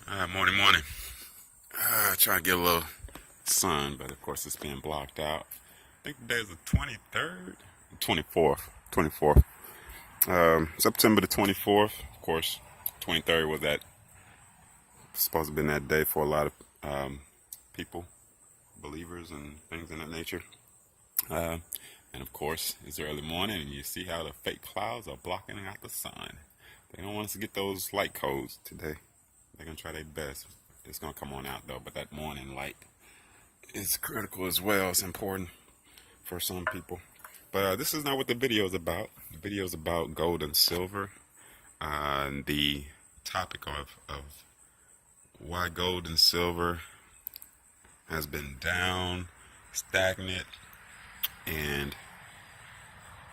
Morning. Trying to get a little sun, but of course it's being blocked out. I think today's the 23rd, 24th, 24th. September the 24th. Of course, 23rd was that supposed to have been that day for a lot of people, believers, and things in that nature. Uh, and of course, it's early morning, and you see how the fake clouds are blocking out the sun. They don't want us to get those light codes today. They're gonna try their best. It's gonna come on out though, but that morning light is critical as well. It's important for some people. But this is not what the video is about. The video is about gold and silver. And the topic of why gold and silver has been down, stagnant, and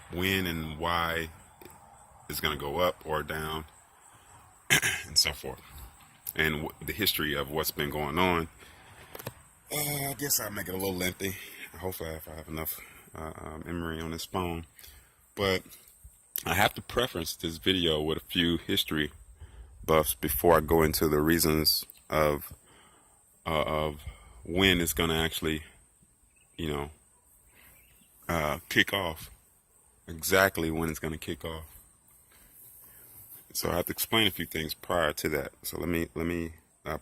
when and why it's going to go up or down, and so forth. And the history of what's been going on. I guess I'll make it a little lengthy. Hopefully, if I have enough memory on this phone. But I have to preface this video with a few history buffs before I go into the reasons of when it's going to actually, kick off. Exactly when it's going to kick off. So I have to explain a few things prior to that. So let me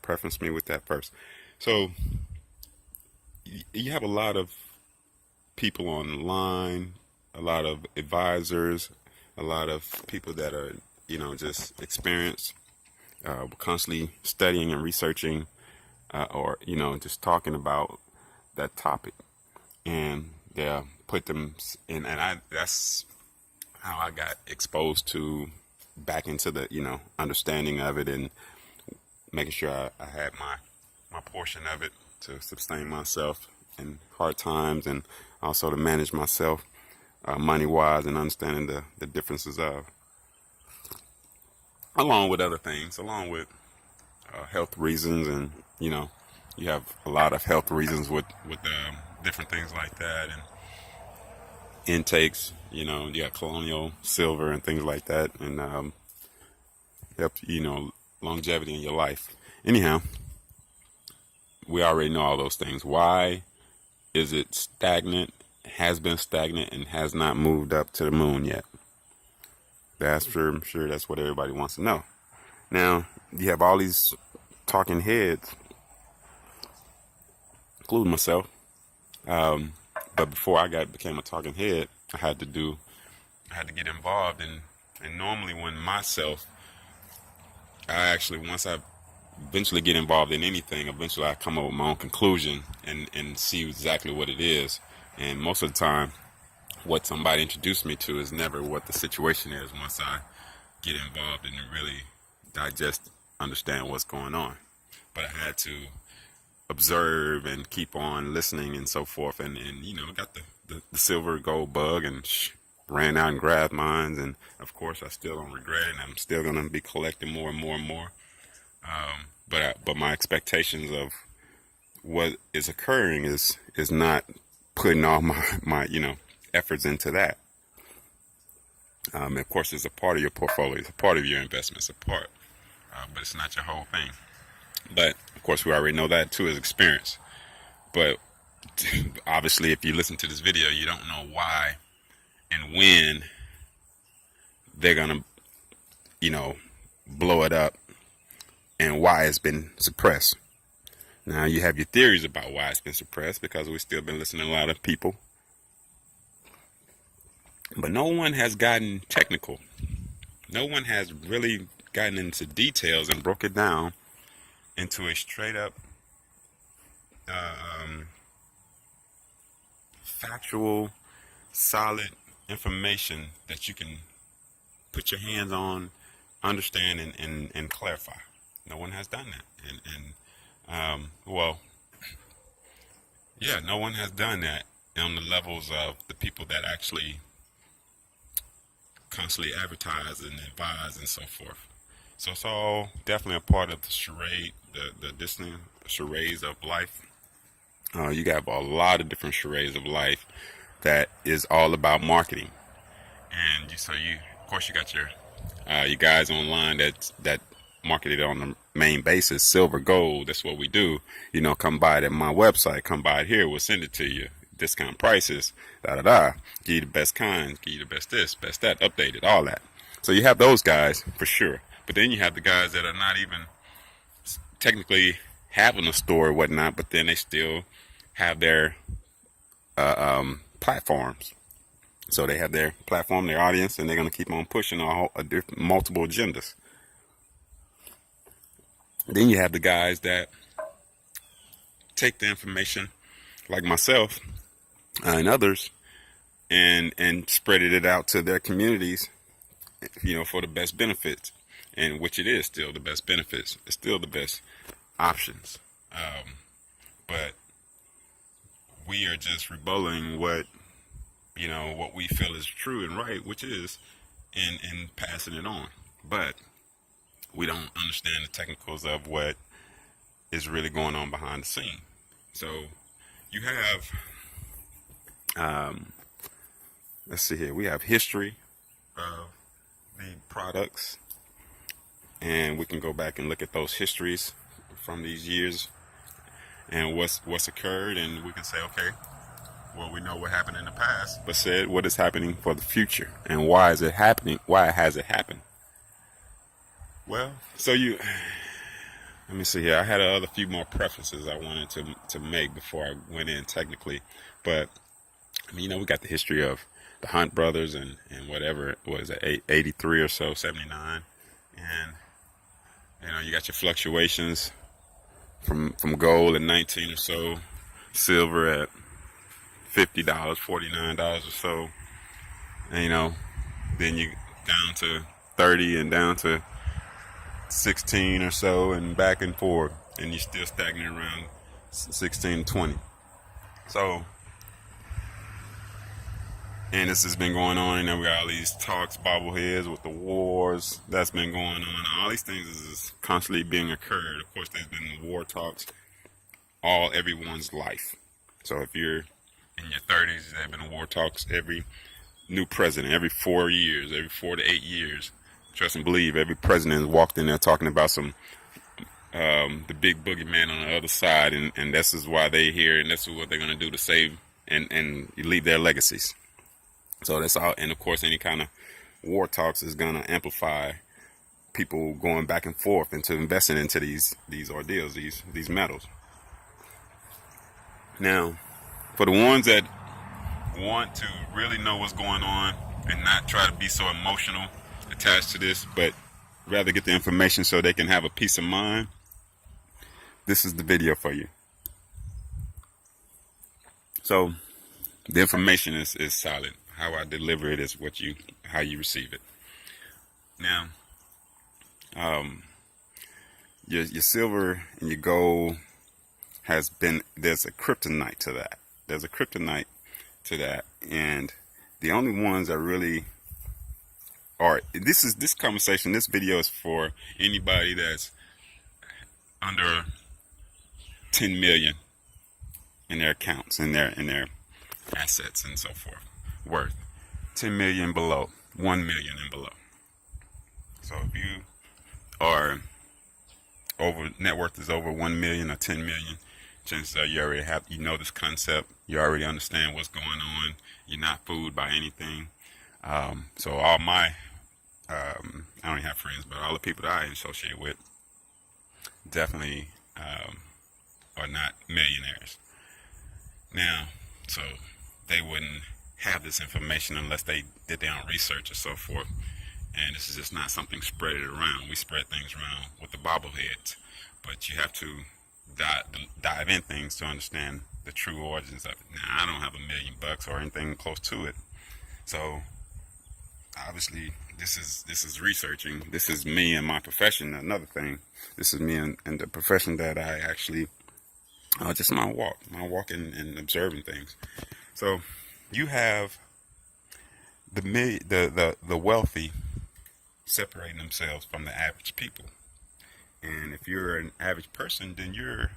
preface me with that first. So you have a lot of people online, a lot of advisors, a lot of people that are, just experienced, constantly studying and researching, or, just talking about that topic. And they put them in, and that's how I got exposed to back into the, understanding of it and making sure I had my portion of it to sustain myself in hard times and also to manage myself money-wise and understanding the differences of, along with other things, along with health reasons. And, you have a lot of health reasons with different things like that and intakes. You got colonial silver and things like that, and help longevity in your life. Anyhow, we already know all those things. Why is it stagnant? Has been stagnant and has not moved up to the moon yet? I'm sure that's what everybody wants to know. Now you have all these talking heads, including myself. But before I became a talking head, I had to get involved and normally when myself, once I eventually get involved in anything, eventually I come up with my own conclusion and see exactly what it is. And most of the time, what somebody introduced me to is never what the situation is once I get involved and really digest, understand what's going on. But I had to observe and keep on listening and so forth, and got the silver gold bug and ran out and grabbed mines, and of course I still don't regret it, and I'm still gonna be collecting more and more and more. But my expectations of what is occurring is not putting all my efforts into that. Of course, it's a part of your portfolio, it's a part of your investments, a part, but it's not your whole thing. But of course, we already know that too as experience. But obviously, if you listen to this video, you don't know why and when they're gonna, blow it up and why it's been suppressed. Now you have your theories about why it's been suppressed because we've still been listening to a lot of people. But no one has gotten technical. No one has really gotten into details and broke it down into a straight up factual, solid information that you can put your hands on, understand, and clarify. No one has done that. No one has done that on the levels of the people that actually constantly advertise and advise and so forth. So it's all definitely a part of the charade, the Disney charades of life. You got a lot of different charades of life that is all about marketing. And of course, you got your guys online that market it on the main basis. Silver, gold, that's what we do. Come buy it at my website. Come buy it here. We'll send it to you. Discount prices, give you the best kinds, give you the best this, best that, updated, all that. So you have those guys for sure. But then you have the guys that are not even technically having a store or whatnot, but then they still have their platforms. So they have their platform, their audience, and they're going to keep on pushing multiple agendas. Then you have the guys that take the information, like myself and others, and spread it out to their communities, for the best benefits, and which it is still the best benefits. It's still the best options. But we are just rebutting what we feel is true and right, which is in passing it on. But we don't understand the technicals of what is really going on behind the scene. So you have, let's see here, we have history of the products, and we can go back and look at those histories from these years and what's occurred, and we can say, okay, well, we know what happened in the past, but said what is happening for the future, and why is it happening? Why has it happened? Well, so let me see here. I had a few more prefaces I wanted to make before I went in technically, but we got the history of the Hunt brothers and whatever, what is it, 83 or so, 79, and you got your fluctuations from gold at 19 or so, silver at $50, $49 or so, and then you down to 30 and down to 16 or so, and back and forth, and you're still stagnant around 16, 20. So, and this has been going on, and then we got all these talks, bobbleheads with the wars that's been going on. All these things is constantly being occurred. Of course, there's been war talks everyone's life. So if you're in your 30s, there have been war talks. Every new president, every 4 years, every 4 to 8 years, trust and believe, every president has walked in there talking about the big boogeyman on the other side, and this is why they're here, and this is what they're going to do to save and leave their legacies. So that's all. And of course, any kind of war talks is going to amplify people going back and forth into investing into these ordeals, these metals. Now, for the ones that want to really know what's going on and not try to be so emotional attached to this, but rather get the information so they can have a peace of mind, this is the video for you. So the information is solid. How I deliver it is how you receive it. Now, your silver and your gold there's a kryptonite to that. There's a kryptonite to that, and the only ones that really are, this conversation, this video is for anybody that's under 10 million in their accounts, in their assets and so forth, worth 10 million below, 1 million and below. So if you are net worth is over 1 million or 10 million, chances are you already this concept, you already understand what's going on, you're not fooled by anything. So all my I don't even have friends, but all the people that I associate with definitely are not millionaires. Now, so they wouldn't have this information unless they did their own research or so forth. And this is just not something spread it around. We spread things around with the bobbleheads, but you have to dive in things to understand the true origins of it. Now, I don't have $1 million or anything close to it, so obviously this is researching. This is me and my profession. Another thing, this is me and the profession that I actually just my walk and observing things. So you have the wealthy separating themselves from the average people. And if you're an average person, then you're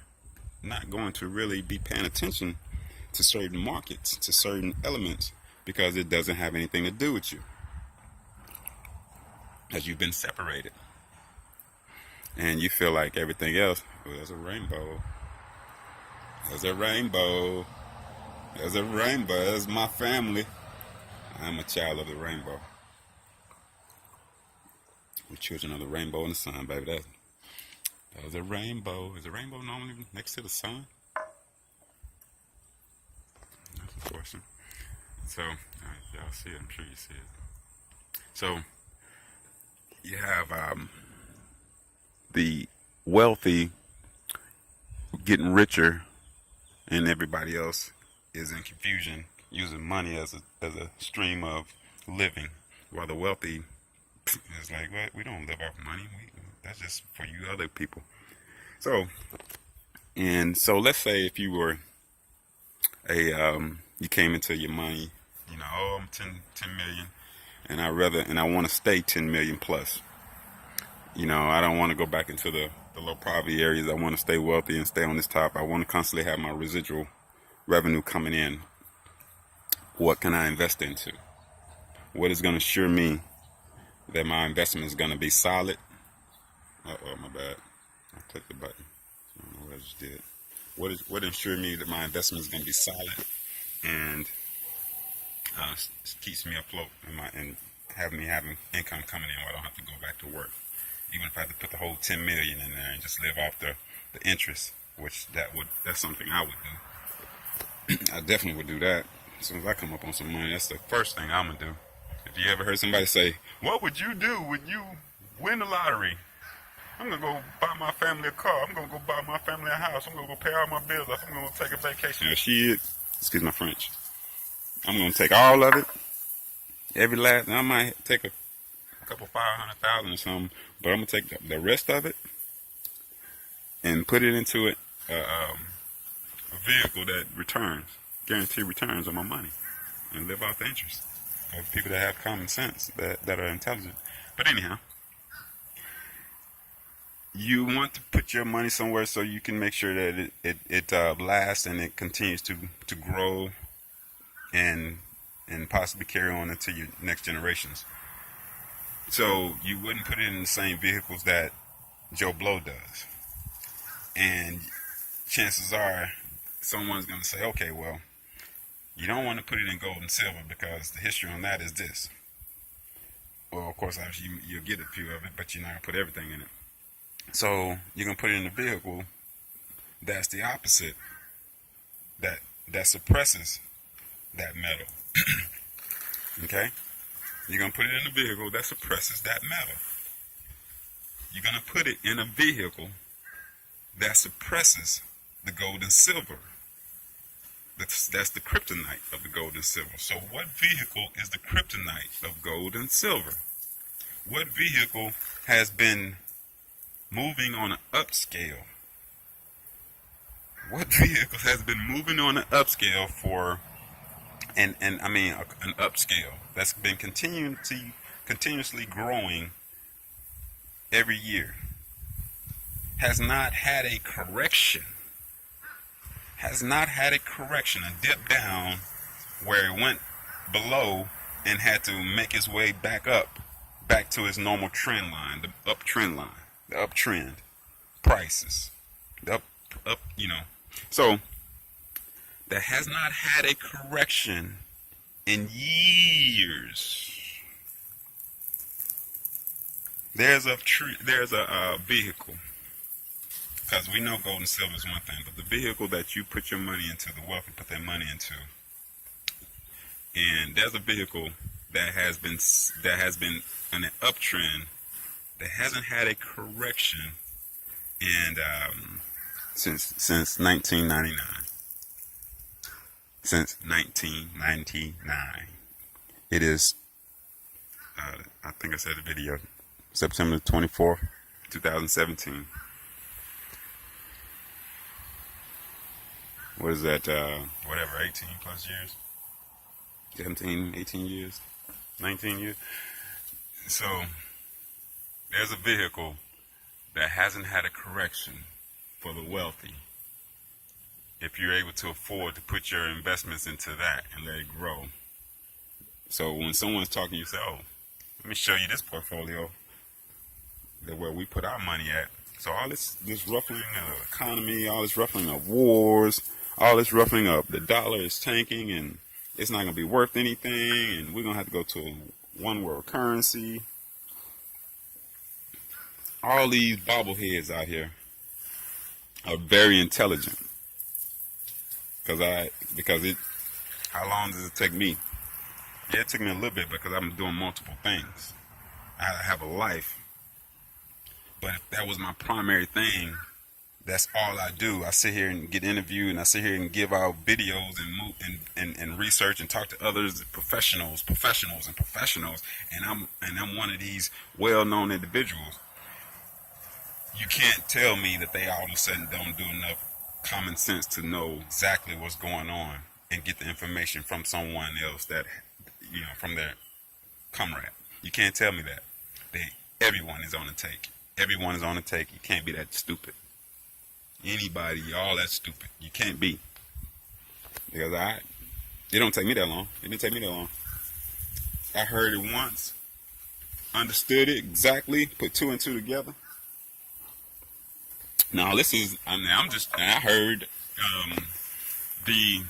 not going to really be paying attention to certain markets, to certain elements, because it doesn't have anything to do with you, as you've been separated. and you feel like everything else, well, there's a rainbow. There's a rainbow. There's a rainbow. There's my family. I'm a child of the rainbow. We're children of the rainbow and the sun, baby. There's a rainbow. Is a rainbow normally next to the sun? That's a question. So, y'all see it. I'm sure you see it. So, you have the wealthy getting richer, and everybody else is in confusion, using money as a stream of living, while the wealthy is like, well, we don't live off money. That's just for you other people. So, let's say if you were you came into your money, oh, I'm 10 million, and I want to stay 10 million plus. I don't want to go back into the low poverty areas. I want to stay wealthy and stay on this top. I want to constantly have my residual revenue coming in. What can I invest into? What is going to assure me that my investment is going to be solid? Uh-oh, my bad. I clicked the button. I don't know what I just did. What ensures me that my investment is going to be solid and keeps me afloat and having income coming in where I don't have to go back to work? Even if I had to put the whole 10 million in there and just live off the interest, which that's something I would do. I definitely would do that. As soon as I come up on some money, that's the first thing I'm gonna do. If you ever heard somebody say, "What would you do when you win the lottery?" I'm gonna go buy my family a car. I'm gonna go buy my family a house. I'm gonna go pay all my bills off. I'm gonna take a vacation. Shit, excuse my French. I'm gonna take all of it, every last. I might take a couple 500,000 or something, but I'm gonna take the rest of it and put it into a vehicle that guarantee returns on my money, and live off the interest. For people that have common sense, that are intelligent. But anyhow, you want to put your money somewhere so you can make sure that it lasts and it continues to grow and possibly carry on into your next generations. So you wouldn't put it in the same vehicles that Joe Blow does. And chances are someone's going to say, okay, well, you don't want to put it in gold and silver because the history on that is this. Well, of course, obviously you'll get a few of it, but you're not going to put everything in it. So you're going to put it in a vehicle that's the opposite, that suppresses that metal. Okay? You're going to put it in a vehicle that suppresses that metal. You're going to put it in a vehicle that suppresses the gold and silver. That's the kryptonite of the gold and silver. So what vehicle is the kryptonite of gold and silver? What vehicle has been moving on an upscale? What vehicle has been moving on an upscale for, an upscale that's been continuously growing every year, has not had a correction, a dip down where it went below and had to make its way back to its normal trend line, the uptrend prices, So that has not had a correction in years. There's a vehicle, because we know gold and silver is one thing, but the vehicle that you put your money into, the wealthy put their money into, and there's a vehicle that has been on an uptrend that hasn't had a correction and since 1999. Since 1999, it is. I think I said the video. September 24th, 2017. What is that? 18 plus years? 17, 18 years? 19 years? So, there's a vehicle that hasn't had a correction for the wealthy. If you're able to afford to put your investments into that and let it grow. So when someone's talking, you say, oh, let me show you this portfolio, that where we put our money at, So all this ruffling of economy, all this ruffling of wars, all this ruffling of the dollar is tanking and it's not going to be worth anything, and we're going to have to go to a one world currency. All these bobbleheads out here are very intelligent because how long does it take me? Yeah, it took me a little bit because I'm doing multiple things. I have a life, but if that was my primary thing, that's all I do. I sit here and get interviewed, and I sit here and give out videos and move and research and talk to others, professionals, and I'm one of these well-known individuals. You can't tell me that they all of a sudden don't do enough common sense to know exactly what's going on and get the information from someone else that, from their comrade. You can't tell me that. Everyone is on the take. Everyone is on the take. You can't be that stupid. Anybody, all that stupid. You can't be. Because it don't take me that long. It didn't take me that long. I heard it once, understood it exactly, put two and two together. Now I heard the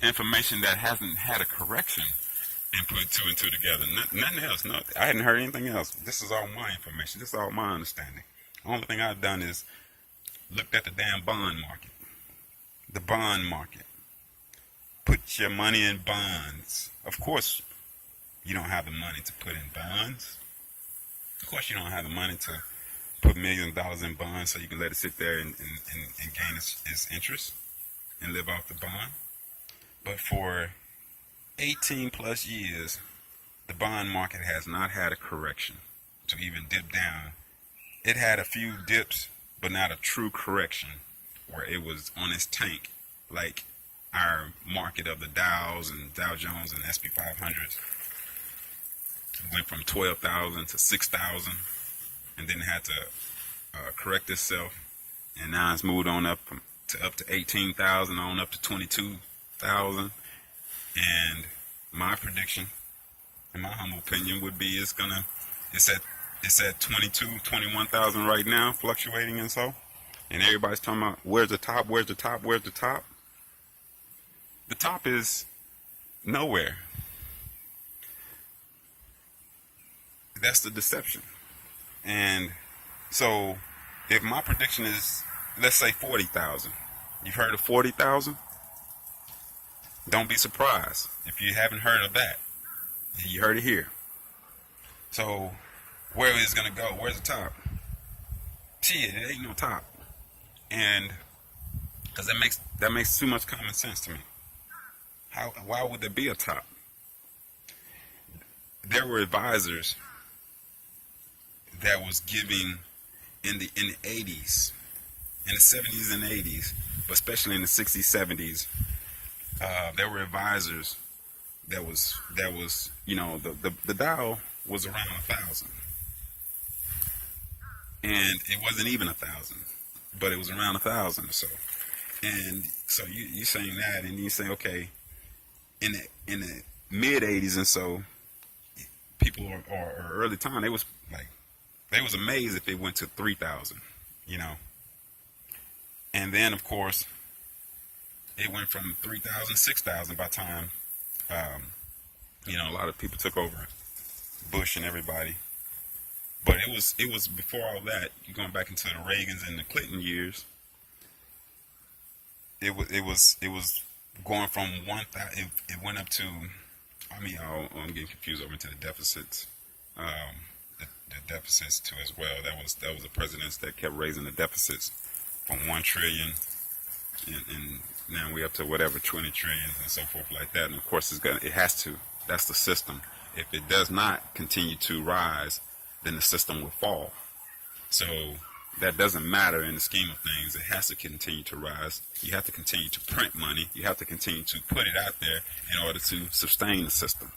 information that hasn't had a correction and put two and two together. Nothing else. No, I hadn't heard anything else. This is all my information. This is all my understanding. The only thing I've done is looked at the damn bond market. The bond market. Put your money in bonds. Of course, you don't have the money to put in bonds. Of course, you don't have the money to put millions of dollars in bonds so you can let it sit there and gain its interest and live off the bond. But for 18 plus years, the bond market has not had a correction to even dip down. It had a few dips, but not a true correction where it was on its tank like our market of the Dows and Dow Jones and SP 500s. It went from 12,000 to 6,000 and then had to correct itself, and now it's moved on up to 18,000, on up to 22,000. And my prediction, in my humble opinion, would be it's at 22, 21,000 right now, fluctuating and so. And everybody's talking about where's the top, where's the top, where's the top? The top is nowhere. That's the deception. And so if my prediction is, let's say 40,000, you've heard of 40,000? Don't be surprised if you haven't heard of that. You heard it here. So where is it going to go? Where's the top? Shit, it ain't no top. And because that makes too much common sense to me. Why would there be a top? There were advisors that was giving in the 80s, in the 70s and 80s, but especially in the 60s, 70s, there were advisors that was the Dow was around 1,000, and it wasn't even 1,000, but it was around 1,000 or so. And so you saying that, and you say, okay, in the mid 80s and so, people or early time, they was amazed if it went to 3,000, and then of course it went from 3,000, 6,000 by the time a lot of people took over, Bush and everybody. But it was before all that. You're going back into the Reagans and the Clinton years. It was going from 1,000. It went up to. I'm getting confused over into the deficits. The deficits too as well. That was the presidents that kept raising the deficits from 1 trillion, and now we're up to whatever 20 trillion and so forth like that. And of course, it has to. That's the system. If it does not continue to rise, then the system will fall. So that doesn't matter in the scheme of things. It has to continue to rise. You have to continue to print money. You have to continue to put it out there in order to sustain the system.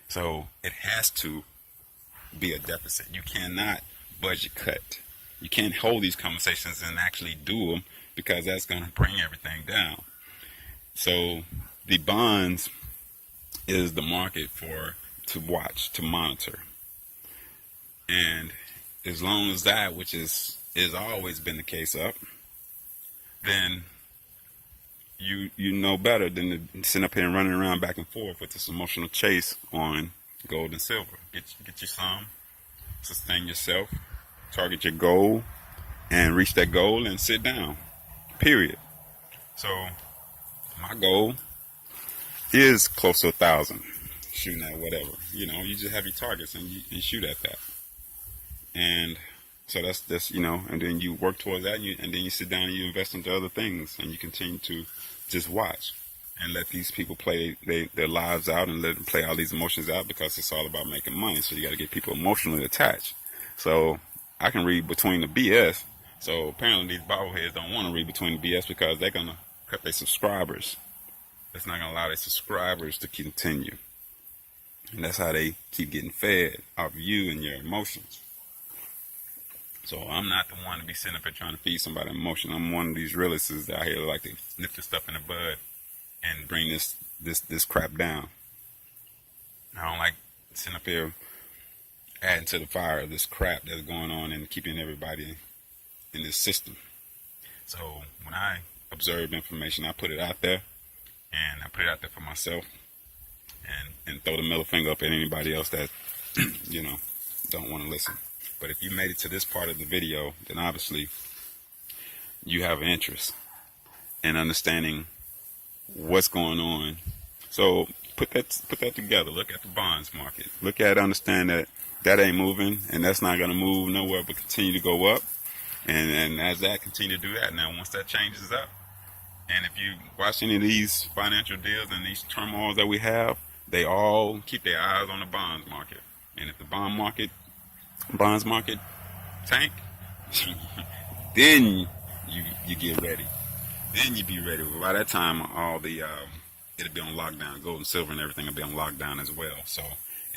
So it has to be a deficit. You cannot budget cut. You can't hold these conversations and actually do them, because that's going to bring everything down. So the bonds is the market to watch, to monitor. And as long as that, which is always been the case up, then you know better than to sit up here and running around back and forth with this emotional chase on gold and silver. Get you some, sustain yourself, target your goal, and reach that goal and sit down. Period. So my goal is close to 1,000. Shooting at whatever. You just have your targets and you shoot at that. And so that's and then you work towards that, and then you sit down and you invest into other things, and you continue to just watch and let these people play their lives out and let them play all these emotions out, because it's all about making money. So you got to get people emotionally attached. So I can read between the BS. So apparently these bobbleheads don't want to read between the BS because they're going to cut their subscribers. That's not going to allow their subscribers to continue. And that's how they keep getting fed off you and your emotions. So I'm not the one to be sitting up here trying to feed somebody emotion. I'm one of these realists out here that like to nip this stuff in the bud and bring this crap down. I don't like sitting up here adding to the fire of this crap that's going on and keeping everybody in this system. So when I observe information, I put it out there, and I put it out there for myself, and throw the middle finger up at anybody else that don't want to listen. But if you made it to this part of the video, then obviously you have an interest in understanding what's going on. So put that together. Look at the bonds market. Understand that ain't moving, and that's not going to move nowhere but continue to go up. And as that continue to do that, now once that changes up, and if you watch any of these financial deals and these turmoils that we have, they all keep their eyes on the bonds market. And if the bonds market tank, then you get ready. Then you be ready. By that time, all the it'll be on lockdown. Gold and silver and everything will be on lockdown as well. So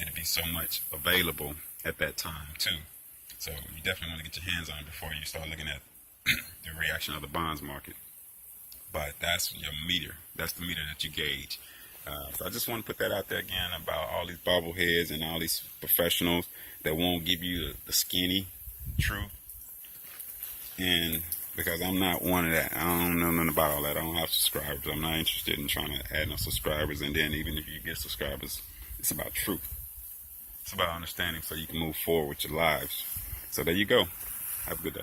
it'll be so much available at that time too. So you definitely want to get your hands on it before you start looking at the reaction of the bonds market. But that's your meter. That's the meter that you gauge. So I just want to put that out there again about all these bobbleheads and all these professionals that won't give you the skinny truth. And because I'm not one of that. I don't know nothing about all that. I don't have subscribers. I'm not interested in trying to add no subscribers. And then even if you get subscribers, it's about truth. It's about understanding so you can move forward with your lives. So there you go. Have a good day.